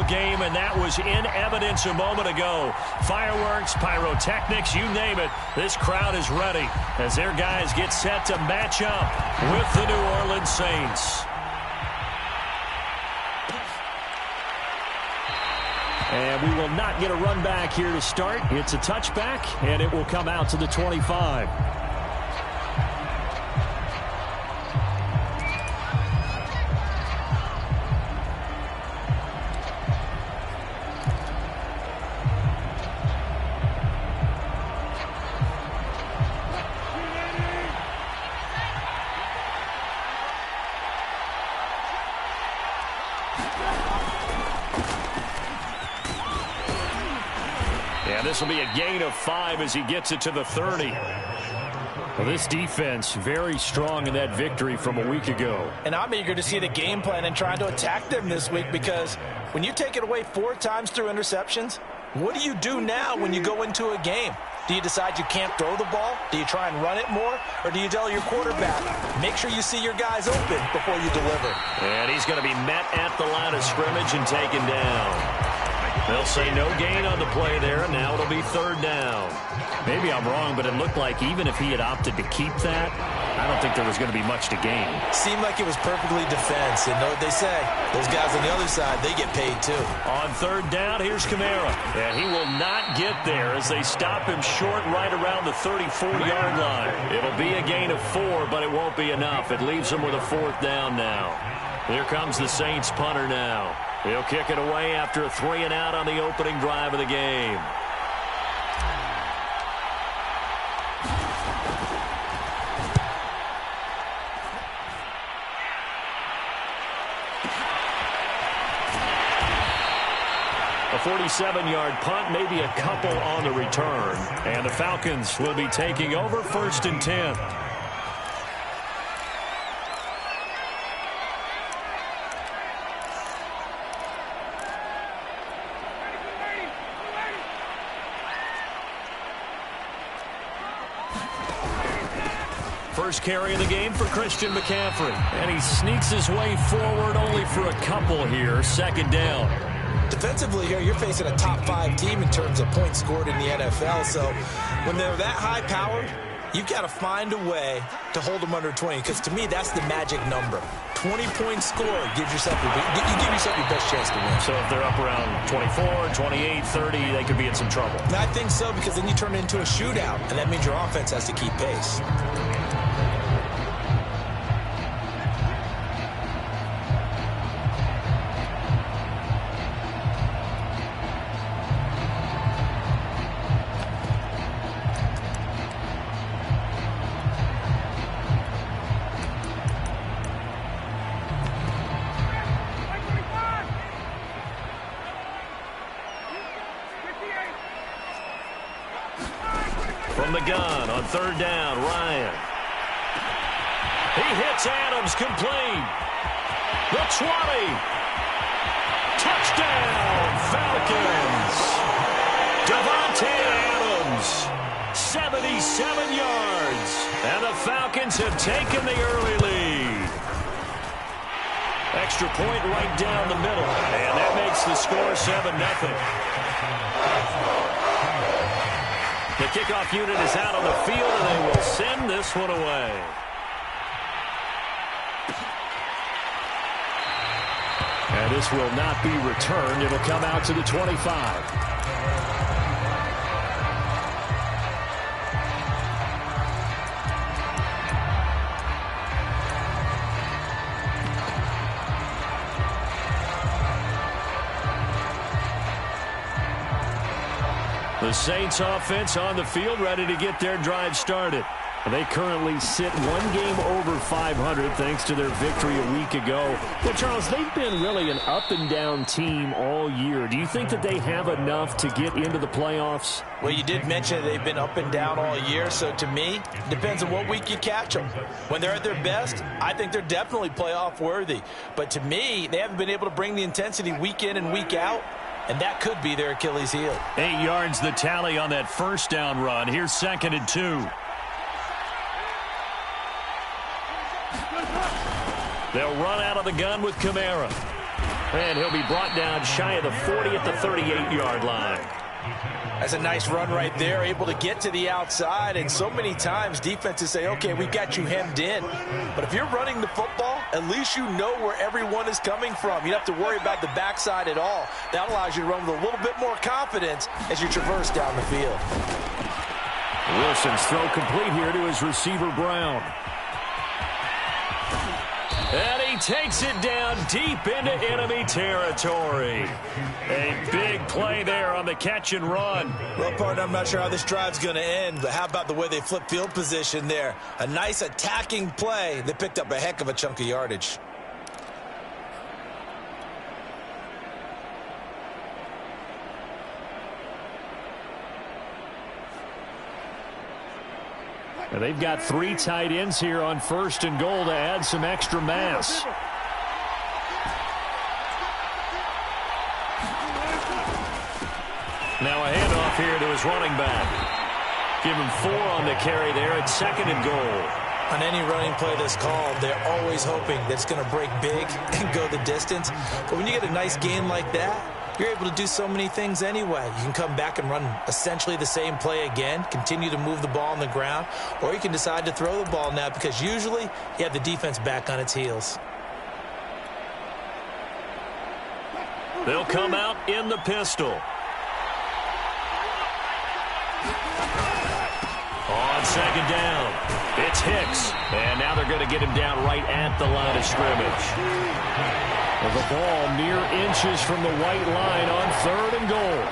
game, and that was in evidence a moment ago. Fireworks, pyrotechnics, you name it. This crowd is ready as their guys get set to match up with the New Orleans Saints. And we will not get a run back here to start. It's a touchback, and it will come out to the 25. This will be a gain of 5 as he gets it to the 30. Well, this defense very strong in that victory from a week ago. And I'm eager to see the game plan and trying to attack them this week, because when you take it away 4 times through interceptions, what do you do now when you go into a game? Do you decide you can't throw the ball? Do you try and run it more? Or do you tell your quarterback, make sure you see your guys open before you deliver? And he's going to be met at the line of scrimmage and taken down. They'll say no gain on the play there, and now it'll be 3rd down. Maybe I'm wrong, but it looked like even if he had opted to keep that, I don't think there was going to be much to gain. Seemed like it was perfectly defense, and know what they say. Those guys on the other side, they get paid too. On 3rd down, here's Kamara. And he will not get there as they stop him short right around the 34-yard line. It'll be a gain of 4, but it won't be enough. It leaves him with a 4th down now. Here comes the Saints punter now. He'll kick it away after a 3-and-out on the opening drive of the game. A 47-yard punt, maybe a couple on the return. And the Falcons will be taking over 1st and 10. First carry of the game for Christian McCaffrey. And he sneaks his way forward only for a couple here. 2nd down. Defensively here, you're facing a top 5 team in terms of points scored in the NFL. So when they're that high powered, you've got to find a way to hold them under 20. Because to me, that's the magic number. 20 points scored gives yourself your best chance to win. So if they're up around 24, 28, 30, they could be in some trouble. And I think so, because then you turn it into a shootout, and that means your offense has to keep pace. From the gun on 3rd down, Ryan. He hits Adams, complete. The 20. Touchdown, Falcons. Davante Adams, 77 yards. And the Falcons have taken the early lead. Extra point right down the middle. And that makes the score 7-0. The kickoff unit is out on the field, and they will send this one away. And this will not be returned. It'll come out to the 25. The Saints offense on the field, ready to get their drive started. They currently sit 1 game over 500 thanks to their victory a week ago. Well, Charles, they've been really an up-and-down team all year. Do you think that they have enough to get into the playoffs? Well, you did mention they've been up and down all year, so to me, it depends on what week you catch them. When they're at their best, I think they're definitely playoff-worthy. But to me, they haven't been able to bring the intensity week in and week out. And that could be their Achilles heel. 8 yards the tally on that 1st down run. Here's 2nd and 2. They'll run out of the gun with Kamara. And he'll be brought down shy of the 40 at the 38-yard line. That's a nice run right there, able to get to the outside. And so many times defenses say, okay, we've got you hemmed in. But if you're running the football, at least you know where everyone is coming from. You don't have to worry about the backside at all. That allows you to run with a little bit more confidence as you traverse down the field. Wilson's throw complete here to his receiver, Brown. And he takes it down deep into enemy territory. A big play there on the catch and run. Well, partner, I'm not sure how this drive's going to end, but how about the way they flip field position there? A nice attacking play that picked up a heck of a chunk of yardage. And they've got 3 tight ends here on 1st and goal to add some extra mass. Now a handoff here to his running back. Give him 4 on the carry there at 2nd and goal. On any running play that's called, they're always hoping that it's going to break big and go the distance. But when you get a nice gain like that, you're able to do so many things anyway. You can come back and run essentially the same play again, continue to move the ball on the ground, or you can decide to throw the ball now because usually you have the defense back on its heels. They'll come out in the pistol. On 2nd down, it's Hicks. And now they're going to get him down right at the line of scrimmage. The ball mere inches from the white line on 3rd and goal.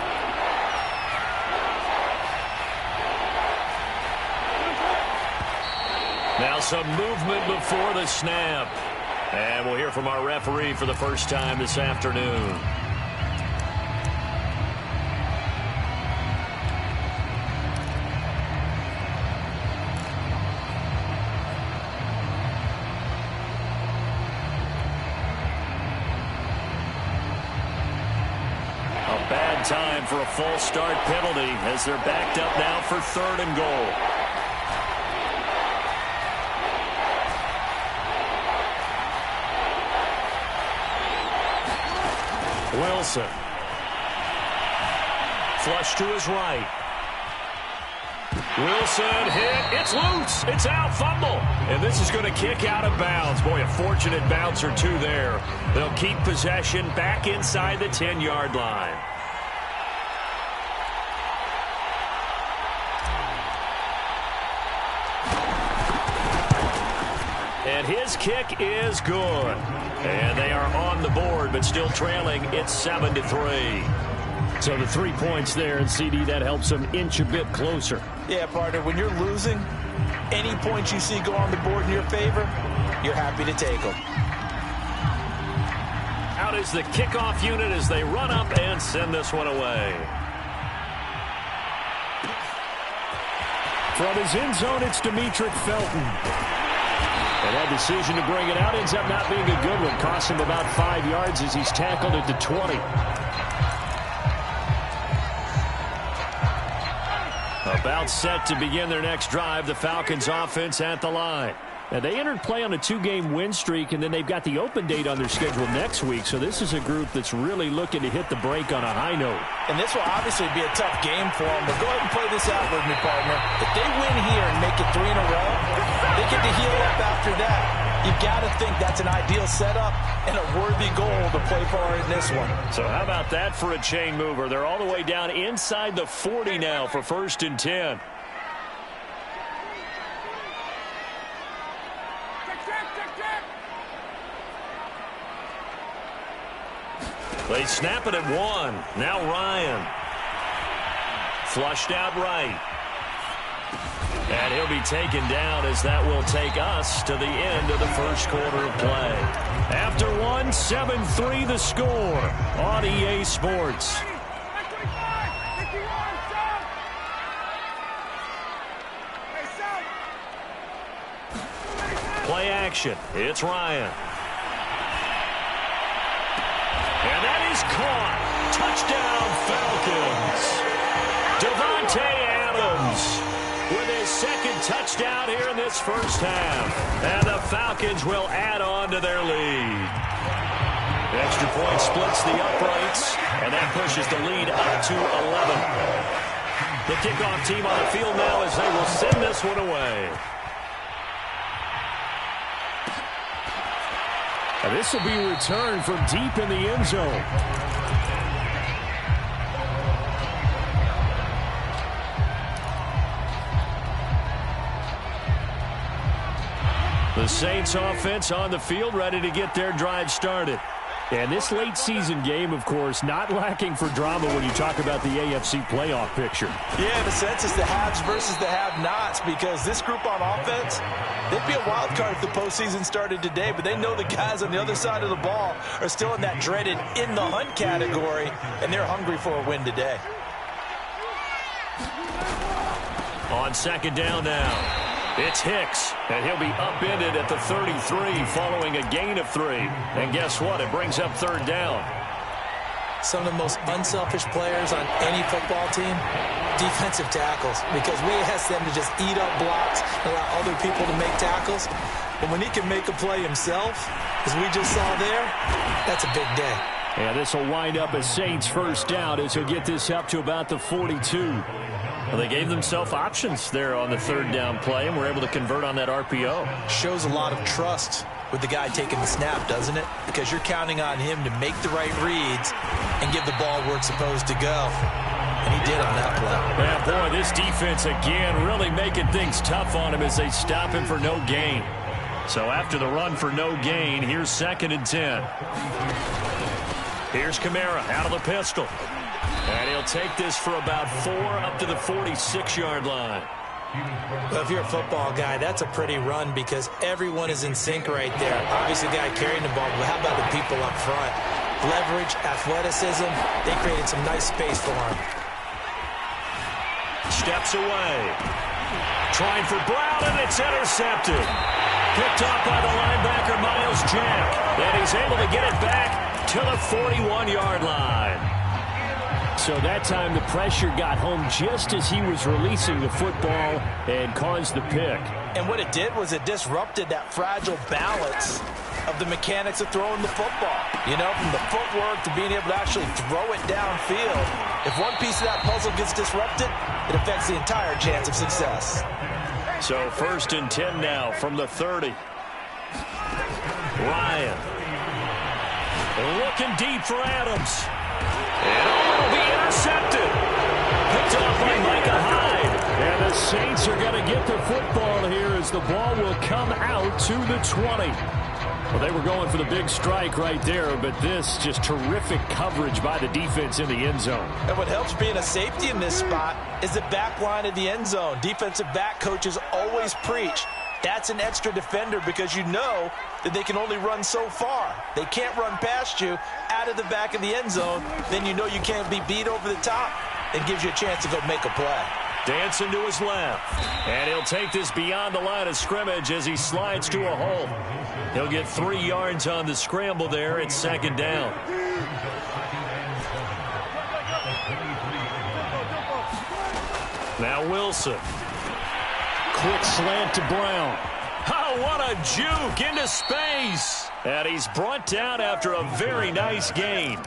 Now some movement before the snap. And we'll hear from our referee for the first time this afternoon. Time for a false start penalty as they're backed up now for 3rd and goal. Wilson. Flush to his right. Wilson hit. It's loose. It's out. Fumble. And this is going to kick out of bounds. Boy, a fortunate bounce or two there. They'll keep possession back inside the 10-yard line. And his kick is good. And they are on the board, but still trailing. It's 7-3. So the 3 points there, and CD, that helps them inch a bit closer. Yeah, partner, when you're losing, any points you see go on the board in your favor, you're happy to take them. Out is the kickoff unit as they run up and send this one away. From his end zone, it's Demetric Felton. And that decision to bring it out ends up not being a good one. Costs him about 5 yards as he's tackled at the 20. About set to begin their next drive, the Falcons offense at the line. Now, they entered play on a 2-game win streak, and then they've got the open date on their schedule next week. So this is a group that's really looking to hit the break on a high note. And this will obviously be a tough game for them. But go ahead and play this out with me, partner. If they win here and make it 3 in a row, they get to heal up after that. You've got to think that's an ideal setup and a worthy goal to play for in this one. So how about that for a chain mover? They're all the way down inside the 40 now for 1st and 10. They snap it at 1. Now Ryan. Flushed out right. And he'll be taken down as that will take us to the end of the first quarter of play. After 1, 7-3 the score on EA Sports. Play action. It's Ryan. And that is caught. Touchdown, Falcons. Devontae Adams with his 2nd touchdown here in this first half. And the Falcons will add on to their lead. Extra point splits the uprights, and that pushes the lead up to 11. The kickoff team on the field now as they will send this one away. And this will be a return from deep in the end zone. The Saints offense on the field, ready to get their drive started. And this late season game, of course, not lacking for drama when you talk about the AFC playoff picture. Yeah, in a sense, it's the haves versus the have-nots, because this group on offense, they'd be a wild card if the postseason started today, but they know the guys on the other side of the ball are still in that dreaded in the hunt category, and they're hungry for a win today. On second down now. It's Hicks, and he'll be upended at the 33 following a gain of 3. And guess what? It brings up third down. Some of the most unselfish players on any football team, defensive tackles, because we ask them to just eat up blocks and allow other people to make tackles. But when he can make a play himself, as we just saw there, that's a big day. Yeah, this will wind up a Saints first down as he'll get this up to about the 42. Well, they gave themselves options there on the third down play, and were able to convert on that RPO. Shows a lot of trust with the guy taking the snap, doesn't it? Because you're counting on him to make the right reads and give the ball where it's supposed to go. And he did on that play. Yeah, boy, this defense again really making things tough on him as they stop him for no gain. So after the run for no gain, here's 2nd and 10. Here's Kamara out of the pistol. And he'll take this for about 4 up to the 46-yard line. Well, if you're a football guy, that's a pretty run because everyone is in sync right there. Obviously, the guy carrying the ball, but how about the people up front? Leverage, athleticism, they created some nice space for him. Steps away. Trying for Brown, and it's intercepted. Picked up by the linebacker, Miles Jack. And he's able to get it back to the 41-yard line. So that time the pressure got home just as he was releasing the football and caused the pick. And what it did was it disrupted that fragile balance of the mechanics of throwing the football. You know, from the footwork to being able to actually throw it downfield. If one piece of that puzzle gets disrupted, it affects the entire chance of success. So 1st and 10 now from the 30. Ryan. Looking deep for Adams. And it'll be intercepted. Picked off by Micah Hyde. And the Saints are going to get the football here as the ball will come out to the 20. Well, they were going for the big strike right there, but this just terrific coverage by the defense in the end zone. And what helps being a safety in this spot is the back line of the end zone. Defensive back coaches always preach. That's an extra defender because you know that they can only run so far. They can't run past you out of the back of the end zone. Then you know you can't be beat over the top. It gives you a chance to go make a play. Dancing to his left. And he'll take this beyond the line of scrimmage as he slides to a hole. He'll get 3 yards on the scramble there. It's 2nd down. Now Wilson. Quick slant to Brown. Oh, what a juke into space. And he's brought down after a very nice gain.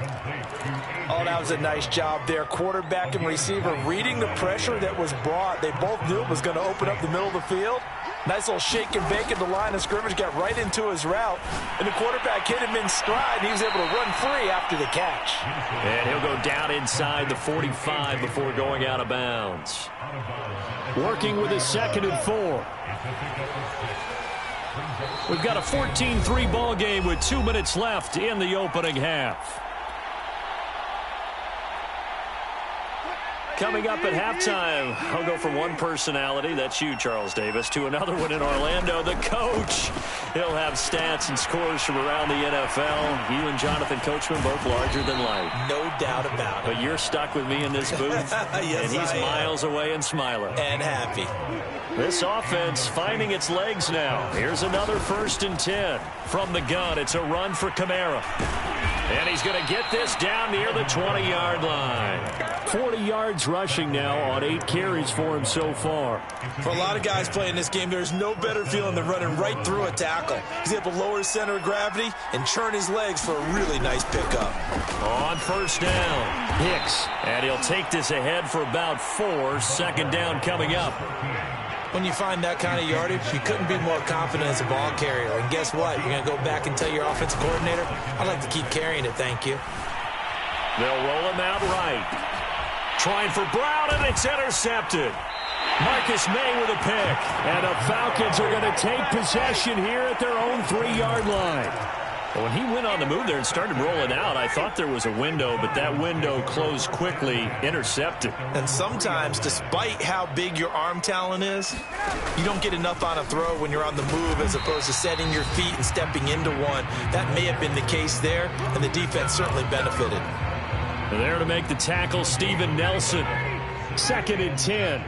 Oh, that was a nice job there. Quarterback and receiver reading the pressure that was brought. They both knew it was going to open up the middle of the field. Nice little shake and bake at the line of scrimmage, got right into his route. And the quarterback hit him in stride, and he was able to run free after the catch. And he'll go down inside the 45 before going out of bounds. Working with his 2nd and 4. We've got a 14-3 ball game with 2 minutes left in the opening half. Coming up at halftime, I'll go from one personality, that's you, Charles Davis, to another one in Orlando, the coach. He'll have stats and scores from around the NFL. You and Jonathan Coachman both larger than life. No doubt about it. But you're stuck with me in this booth, yes, and he's miles away and smiling. And happy. This offense finding its legs now. Here's another 1st and 10. From the gun, it's a run for Kamara. And he's going to get this down near the 20-yard line. 40 yards rushing now on 8 carries for him so far. For a lot of guys playing this game, there's no better feeling than running right through a tackle. He's able to lower his center of gravity and churn his legs for a really nice pickup. On first down, Hicks. And he'll take this ahead for about 4. Second down coming up. When you find that kind of yardage, you couldn't be more confident as a ball carrier. And guess what? You're going to go back and tell your offensive coordinator, I'd like to keep carrying it, thank you. They'll roll him out right. Trying for Brown, and it's intercepted. Marcus May with a pick. And the Falcons are going to take possession here at their own 3-yard line. Well, when he went on the move there and started rolling out, I thought there was a window, but that window closed quickly, intercepted. And sometimes, despite how big your arm talent is, you don't get enough on a throw when you're on the move as opposed to setting your feet and stepping into one. That may have been the case there, and the defense certainly benefited. There to make the tackle, Steven Nelson. 2nd and 10.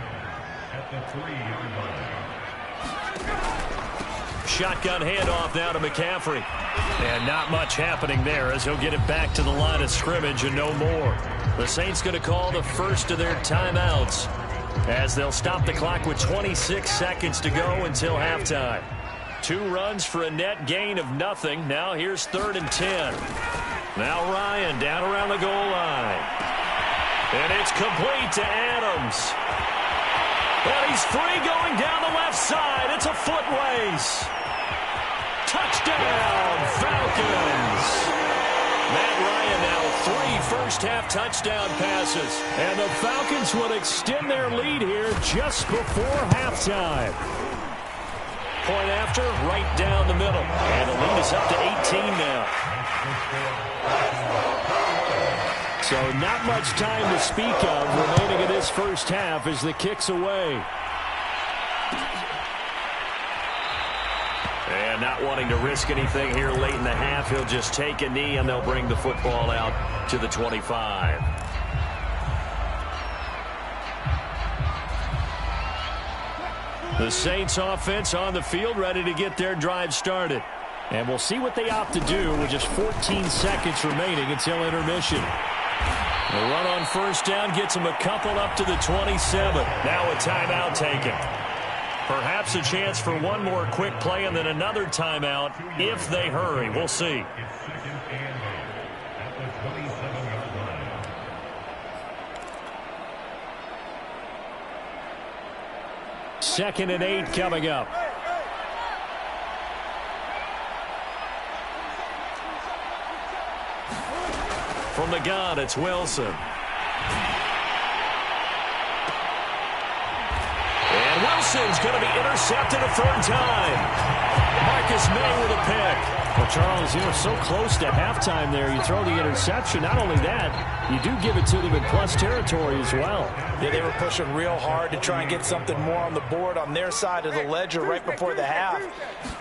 Shotgun handoff now to McCaffrey. And not much happening there as he'll get it back to the line of scrimmage and no more. The Saints going to call the first of their timeouts as they'll stop the clock with 26 seconds to go until halftime. 2 runs for a net gain of nothing. Now here's 3rd and 10. Now Ryan down around the goal line. And it's complete to Adams. And he's free going down the left side. It's a foot race. Touchdown, Falcons. Matt Ryan now 3 first-half touchdown passes. And the Falcons will extend their lead here just before halftime. Point after, right down the middle. And the lead is up to 18 now. So not much time to speak of remaining in this first half as the kick's away. And not wanting to risk anything here late in the half, he'll just take a knee and they'll bring the football out to the 25. The Saints offense on the field ready to get their drive started. And we'll see what they opt to do with just 14 seconds remaining until intermission. The run on first down gets them a couple up to the 27. Now a timeout taken. Perhaps a chance for one more quick play and then another timeout if they hurry. We'll see. Second and 8 coming up. From the gun, it's Wilson. And Wilson's going to be intercepted a 3rd time. Marcus May with a pick. Well, Charles, you're so close to halftime there. You throw the interception. Not only that, you do give it to them in plus territory as well. Yeah, they were pushing real hard to try and get something more on the board on their side of the ledger right before the half.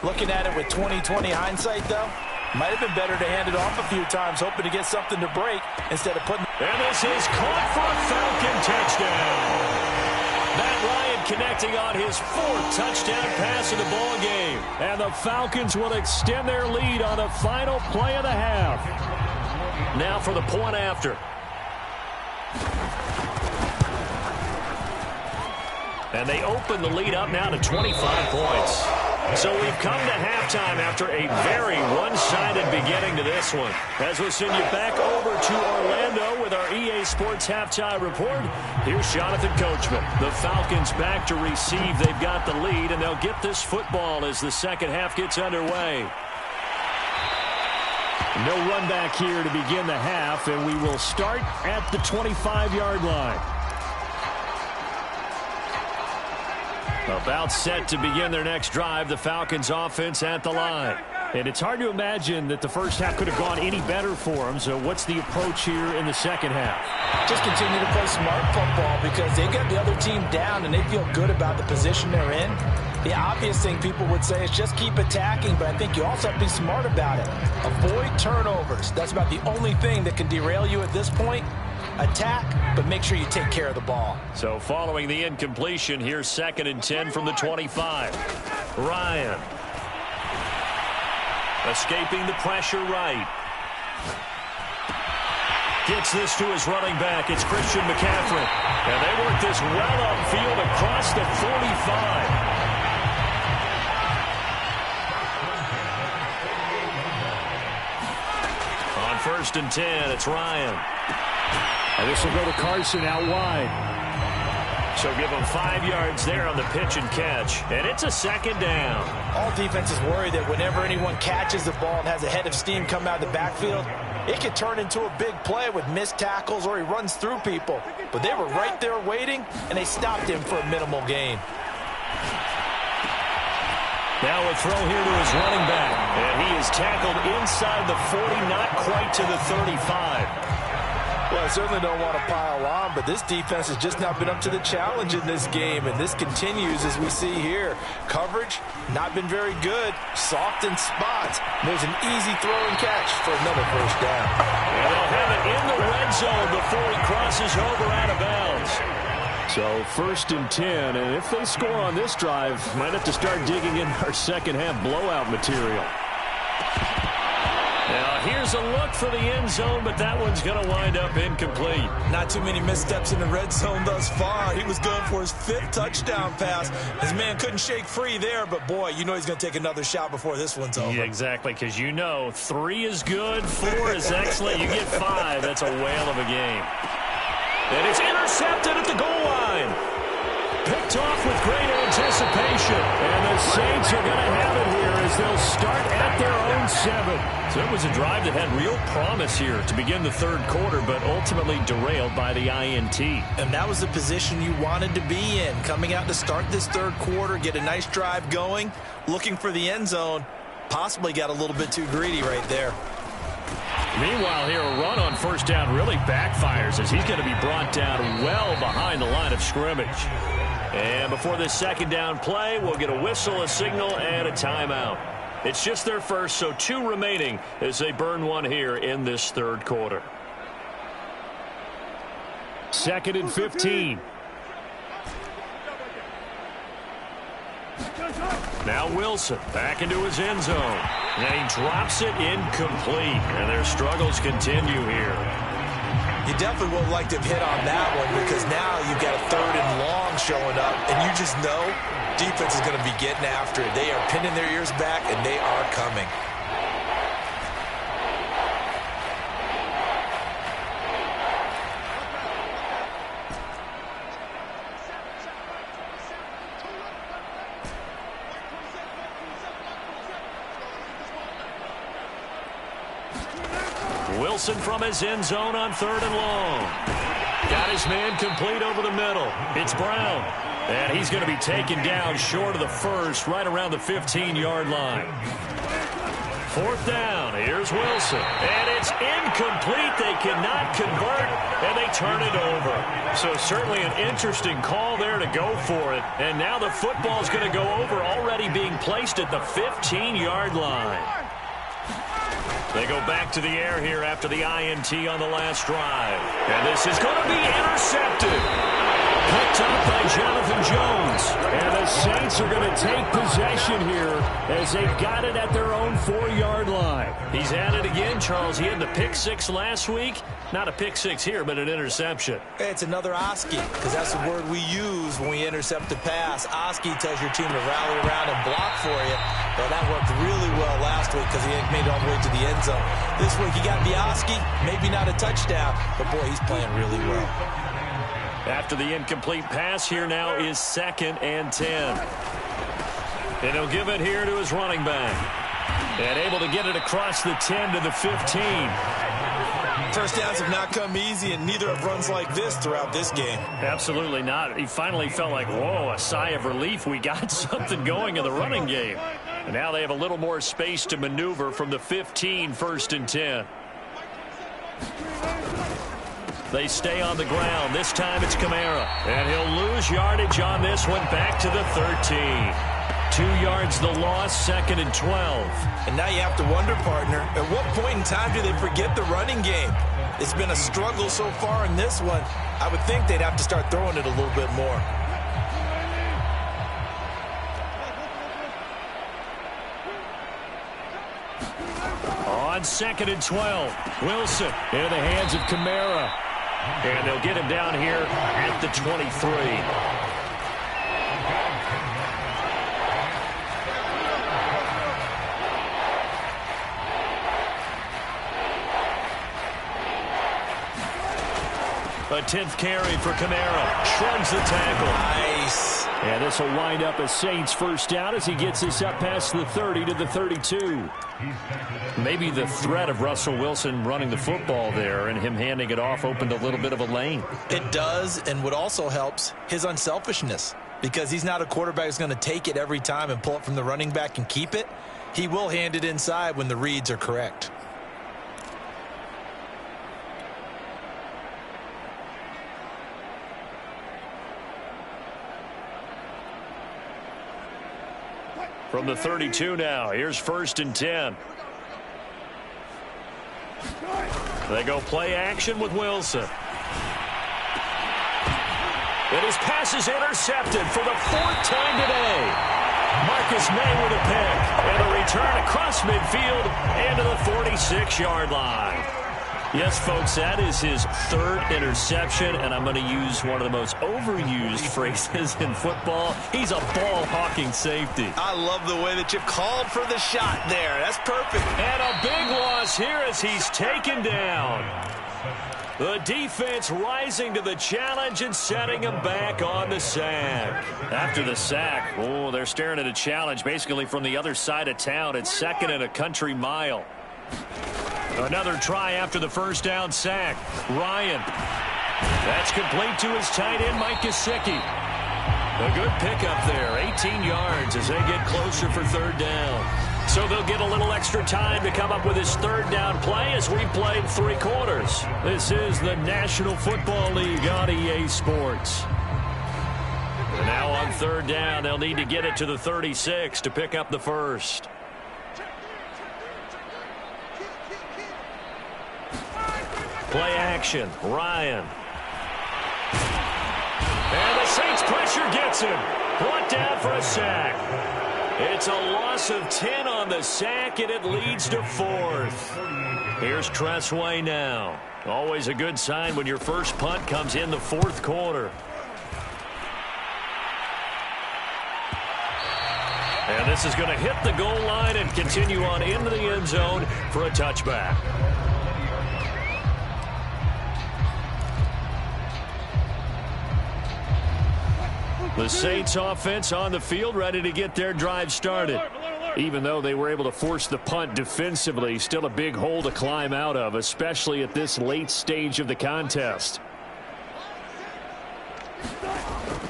Looking at it with 20/20 hindsight, though, might have been better to hand it off a few times, hoping to get something to break instead of putting... And this is caught for a Falcon touchdown. Matt Ryan connecting on his 4th touchdown pass of the ball game. And the Falcons will extend their lead on the final play of the half. Now for the point after. And they open the lead up now to 25 points. So we've come to halftime after a very one-sided beginning to this one. As we'll send you back over to Orlando with our EA Sports Halftime Report, here's Jonathan Coachman. The Falcons back to receive. They've got the lead, and they'll get this football as the second half gets underway. No run back here to begin the half, and we will start at the 25-yard line. About set to begin their next drive, the Falcons offense at the line. And it's hard to imagine that the first half could have gone any better for them. So what's the approach here in the second half? Just continue to play smart football because they got the other team down and they feel good about the position they're in. The obvious thing people would say is just keep attacking, but I think you also have to be smart about it. Avoid turnovers. That's about the only thing that can derail you at this point. Attack, but make sure you take care of the ball. So following the incompletion, here's 2nd and 10 from the 25. Ryan. Escaping the pressure right. Gets this to his running back. It's Christian McCaffrey. And they work this well upfield across the 45. On 1st and 10, it's Ryan. And this will go to Carson out wide. So give him 5 yards there on the pitch and catch. And it's a 2nd down. All defenses worry that whenever anyone catches the ball and has a head of steam come out of the backfield, it could turn into a big play with missed tackles or he runs through people. But they were right there waiting, and they stopped him for a minimal gain. Now a throw here to his running back. And he is tackled inside the 40, not quite to the 35. Well, I certainly don't want to pile on, but this defense has just not been up to the challenge in this game, and this continues as we see here. Coverage, not been very good. Soft in spots. There's an easy throw and catch for another 1st down. And they'll have it in the red zone before he crosses over out of bounds. So 1st and 10, and if they score on this drive, might have to start digging in our second-half blowout material. Now here's a look for the end zone, but that one's going to wind up incomplete. Not too many missteps in the red zone thus far. He was going for his 5th touchdown pass. His man couldn't shake free there, but boy, you know he's going to take another shot before this one's over. Yeah, exactly, because you know 3 is good, 4 is excellent. You get 5, that's a whale of a game. And it's intercepted at the goal line. Picked off with great anticipation. And the Saints are going to have it here as they'll start at their own 7. So it was a drive that had real promise here to begin the 3rd quarter, but ultimately derailed by the INT. And that was the position you wanted to be in. Coming out to start this 3rd quarter, get a nice drive going, looking for the end zone. Possibly got a little bit too greedy right there. Meanwhile here, a run on 1st down really backfires as he's going to be brought down well behind the line of scrimmage. And before this 2nd down play, we'll get a whistle, a signal, and a timeout. It's just their first, so 2 remaining as they burn one here in this 3rd quarter. 2nd and 15. Now Wilson back into his end zone. And he drops it incomplete. And their struggles continue here. You definitely would like to have hit on that one because now you've got a 3rd and long showing up. And you just know defense is going to be getting after it. They are pinning their ears back, and they are coming. Wilson from his end zone on 3rd and long. Got his man complete over the middle. It's Brown. And he's going to be taken down short of the 1st, right around the 15-yard line. 4th down. Here's Wilson. And it's incomplete. They cannot convert, and they turn it over. So certainly an interesting call there to go for it. And now the football's going to go over, already being placed at the 15-yard line. They go back to the air here after the INT on the last drive. And this is going to be intercepted. Picked up by Jonathan Jones. And the Saints are going to take possession here as they've got it at their own 4-yard line. He's at it again, Charles. He had the pick 6 last week. Not a pick 6 here, but an interception. It's another Oski, because that's the word we use when we intercept a pass. Oski tells your team to rally around and block for you. Well, that worked really well last week because he made it all the way to the end zone. This week he got the Oski, maybe not a touchdown, but boy, he's playing really well. After the incomplete pass, here now is 2nd and 10. And he'll give it here to his running back. And able to get it across the 10 to the 15. 1st downs have not come easy, and neither have runs like this throughout this game. Absolutely not. He finally felt like, whoa, a sigh of relief. We got something going in the running game. And now they have a little more space to maneuver from the 15, 1st and 10. They stay on the ground. This time it's Kamara. And he'll lose yardage on this one back to the 13. 2 yards the loss, 2nd and 12. And now you have to wonder, partner, at what point in time do they forget the running game? It's been a struggle so far in this one. I would think they'd have to start throwing it a little bit more. On on 2nd and 12. Wilson in the hands of Kamara. And they'll get him down here at the 23. A 10th carry for Kamara. Shrugs the tackle. Nice. And this will wind up a Saints first down as he gets this up past the 30 to the 32. Maybe the threat of Russell Wilson running the football there and him handing it off opened a little bit of a lane. It does, and what also helps, his unselfishness. Because he's not a quarterback who's going to take it every time and pull it from the running back and keep it. He will hand it inside when the reads are correct. From the 32 now, here's 1st and 10. They go play action with Wilson. And his pass is intercepted for the 4th time today. Marcus May with a pick. And a return across midfield and to the 46-yard line. Yes, folks, that is his 3rd interception, and I'm going to use one of the most overused phrases in football. He's a ball-hawking safety. I love the way that you called for the shot there. That's perfect. And a big loss here as he's taken down. The defense rising to the challenge and setting him back on the sack. After the sack, oh, they're staring at a challenge basically from the other side of town. It's 2nd and a country mile. Another try after the first down sack. Ryan. That's complete to his tight end, Mike Gesicki. A good pickup there. 18 yards as they get closer for 3rd down. So they'll get a little extra time to come up with his 3rd down play as we played 3 quarters. This is the National Football League on EA Sports. And now on 3rd down, they'll need to get it to the 36 to pick up the first. Play action. Ryan. And the Saints pressure gets him. Brought down for a sack. It's a loss of 10 on the sack, and it leads to 4th. Here's Tressway now. Always a good sign when your first punt comes in the 4th quarter. And this is going to hit the goal line and continue on into the end zone for a touchback. The Saints offense on the field ready to get their drive started. Even though they were able to force the punt defensively, still a big hole to climb out of, especially at this late stage of the contest.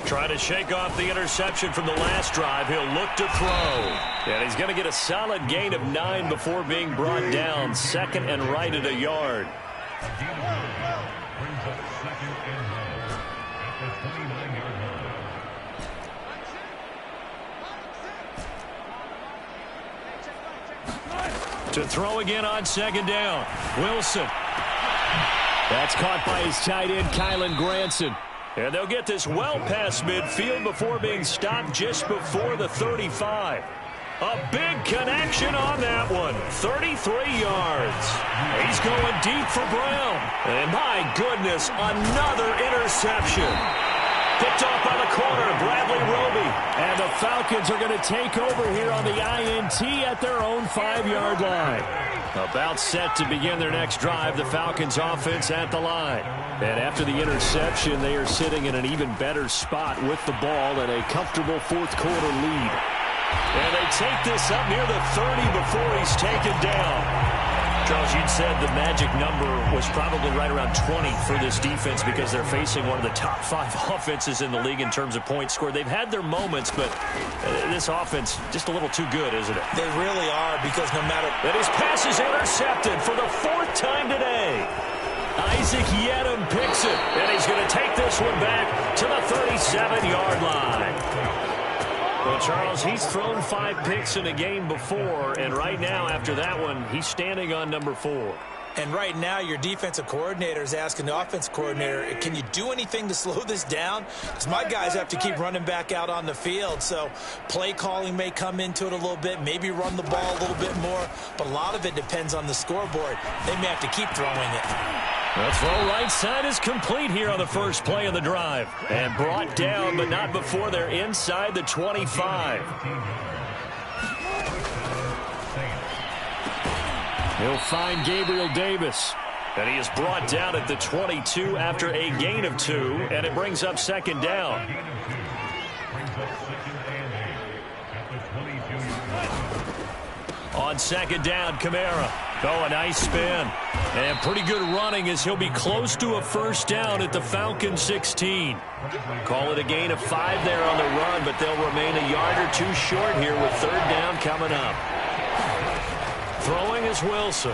Trying to shake off the interception from the last drive. He'll look to throw. And he's going to get a solid gain of 9 before being brought down. 2nd and right at a yard. To throw again on 2nd down. Wilson. That's caught by his tight end, Kylen Granson. And they'll get this well past midfield before being stopped just before the 35. A big connection on that one. 33 yards. He's going deep for Brown. And my goodness, another interception. Picked off by the corner, Bradley Roby. And the Falcons are going to take over here on the INT at their own 5-yard line. About set to begin their next drive, the Falcons offense at the line. And after the interception, they are sitting in an even better spot with the ball and a comfortable 4th quarter lead. And they take this up near the 30 before he's taken down. Charles, you'd said the magic number was probably right around 20 for this defense because they're facing one of the top 5 offenses in the league in terms of points scored. They've had their moments, but this offense just a little too good, isn't it? They really are, because no matter... And his pass is intercepted for the 4th time today. Isaac Yedem picks it, and he's going to take this one back to the 37-yard line. Well, Charles, he's thrown 5 picks in a game before, and right now, after that one, he's standing on number 4. And right now, your defensive coordinator is asking the offensive coordinator, can you do anything to slow this down? Because my guys have to keep running back out on the field. So play calling may come into it a little bit, maybe run the ball a little bit more. But a lot of it depends on the scoreboard. They may have to keep throwing it. The throw right side is complete here on the first play of the drive. And brought down, but not before they're inside the 25. He'll find Gabriel Davis. And he is brought down at the 22 after a gain of 2. And it brings up second down. On second down, Kamara. Oh, a nice spin. And pretty good running as he'll be close to a first down at the Falcons 16. Call it a gain of 5 there on the run, but they'll remain a yard or 2 short here with third down coming up. Throwing is Wilson.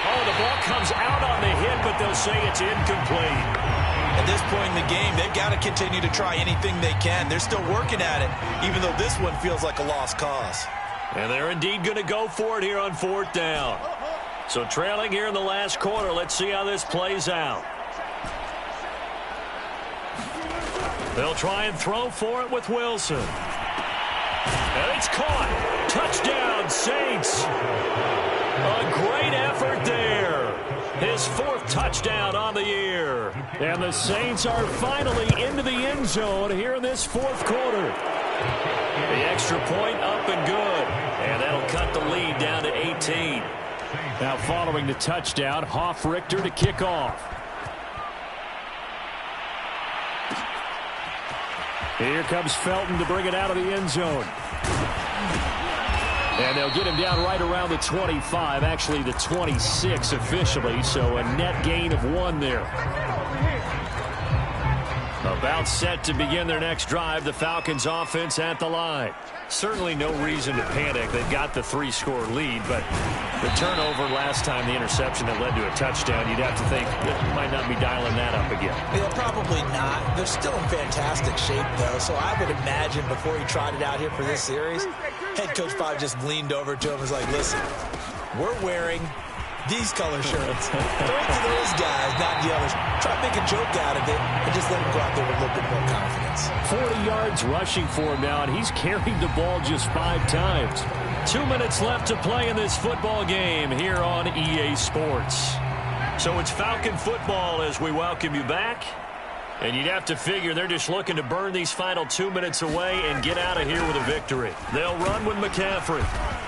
Oh, the ball comes out on the hit, but they'll say it's incomplete. At this point in the game, they've got to continue to try anything they can. They're still working at it, even though this one feels like a lost cause. And they're indeed going to go for it here on fourth down. So trailing here in the last quarter, let's see how this plays out. They'll try and throw for it with Wilson. And it's caught. Touchdown, Saints. A great effort there. His 4th touchdown on the year. And the Saints are finally into the end zone here in this 4th quarter. The extra point up and good. And that'll cut the lead down to 18. Now following the touchdown, Richter to kick off. Here comes Felton to bring it out of the end zone. And they'll get him down right around the 25, actually the 26 officially, so a net gain of 1 there. About set to begin their next drive, the Falcons offense at the line. Certainly no reason to panic. They've got the 3-score lead, but the turnover last time, the interception that led to a touchdown, you'd have to think that might not be dialing that up again. Yeah, probably not. They're still in fantastic shape, though, so I would imagine before he trotted out here for this series, head coach probably just leaned over to him and was like, listen, we're wearing these color shirts. Throw it to those guys, not the others. Try to make a joke out of it and just let him go out there with a little bit more confidence. 40 yards rushing for him now, and he's carried the ball just 5 times. 2 minutes left to play in this football game here on EA Sports. So it's Falcon football as we welcome you back. And you'd have to figure they're just looking to burn these final 2 minutes away and get out of here with a victory. They'll run with McCaffrey.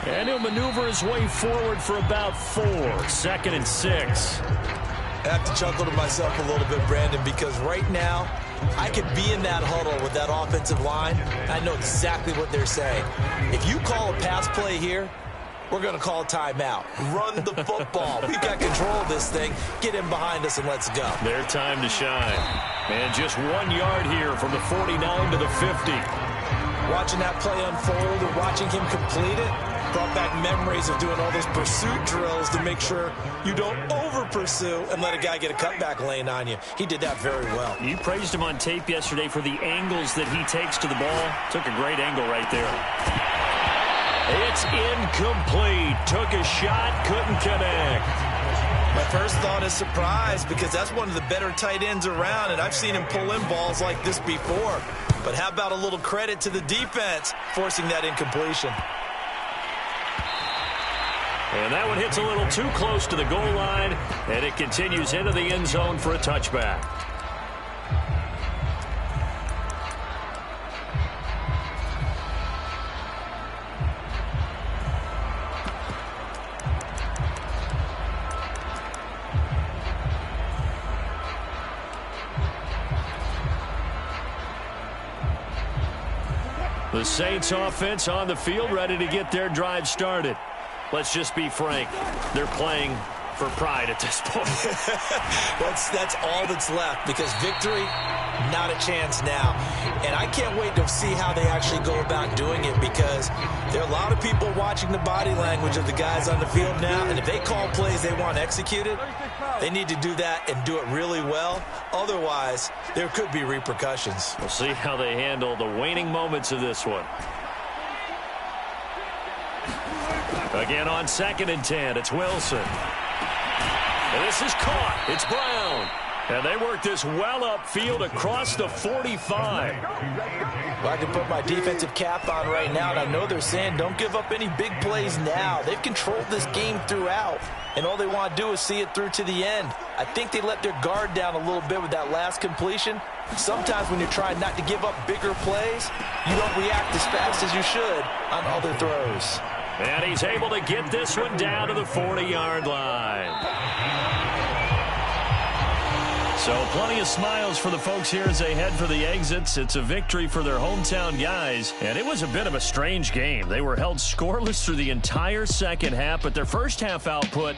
And he'll maneuver his way forward for about 4. 2nd and 6. I have to chuckle to myself a little bit, Brandon, because right now I could be in that huddle with that offensive line. I know exactly what they're saying. If you call a pass play here, we're going to call a timeout. Run the football. We've got control of this thing. Get him behind us and let's go. Their time to shine. And just 1 yard here from the 49 to the 50. Watching that play unfold and watching him complete it brought back memories of doing all those pursuit drills to make sure you don't over-pursue and let a guy get a cutback lane on you. He did that very well. You praised him on tape yesterday for the angles that he takes to the ball. Took a great angle right there. It's incomplete. Took a shot, couldn't connect. My first thought is surprise because that's one of the better tight ends around, and I've seen him pull in balls like this before. But how about a little credit to the defense forcing that incompletion? And that one hits a little too close to the goal line, and it continues into the end zone for a touchback. The Saints offense on the field, ready to get their drive started. Let's just be frank. They're playing for pride at this point. That's all that's left because victory, not a chance now. And I can't wait to see how they actually go about doing it because there are a lot of people watching the body language of the guys on the field now. And if they call plays they want executed, they need to do that and do it really well. Otherwise, there could be repercussions. We'll see how they handle the waning moments of this one. Again on 2nd and 10, it's Wilson. And this is caught. It's Brown. And they work this well upfield across the 45. Well, I can put my defensive cap on right now, and I know they're saying don't give up any big plays now. They've controlled this game throughout, and all they want to do is see it through to the end. I think they let their guard down a little bit with that last completion. Sometimes when you're trying not to give up bigger plays, you don't react as fast as you should on other throws. And he's able to get this one down to the 40-yard line. So plenty of smiles for the folks here as they head for the exits. It's a victory for their hometown guys, and it was a bit of a strange game. They were held scoreless through the entire second half, but their first half output